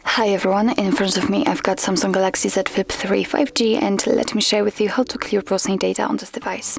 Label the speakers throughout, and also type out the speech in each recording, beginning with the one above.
Speaker 1: Hi everyone, in front of me I've got Samsung Galaxy Z Flip3 5G, and let me share with you how to clear browsing data on this device.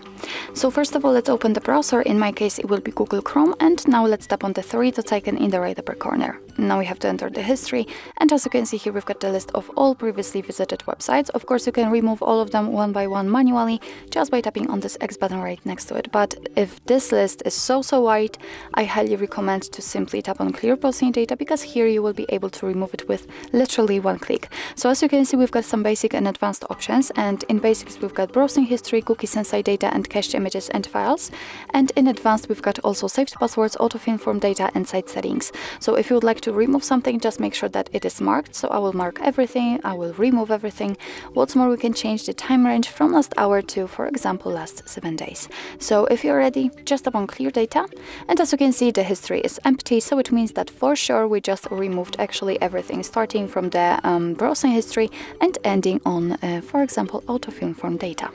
Speaker 1: So first of all, let's open the browser. In my case it will be Google Chrome, and now let's tap on the three dots icon in the right upper corner. Now we have to enter the history, and as you can see here we've got the list of all previously visited websites. Of course you can remove all of them one by one manually just by tapping on this X button right next to it, but if this list is so wide, I highly recommend to simply tap on clear browsing data, because here you will be able to remove it with literally one click. So as you can see, we've got some basic and advanced options, and in basics we've got browsing history, cookie sensor data, and cached images and files, and in advanced we've got also saved passwords, autofill from data, and site settings. So if you would like to remove something, just make sure that it is marked. So I will mark everything, I will remove everything. What's more, we can change the time range from last hour to, for example, last 7 days. So if you're ready, just tap on clear data, and as you can see the history is empty, so it means that for sure we just removed actually everything, starting from the browsing history and ending on, for example, autofill from data.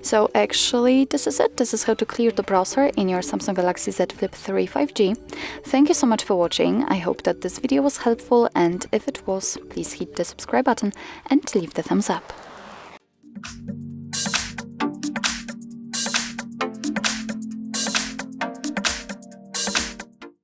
Speaker 1: So actually this is it. This is how to clear the browser in your Samsung Galaxy Z Flip3 5G. Thank you so much for watching. I hope that this video was helpful, and if it was, please hit the subscribe button and leave the thumbs up.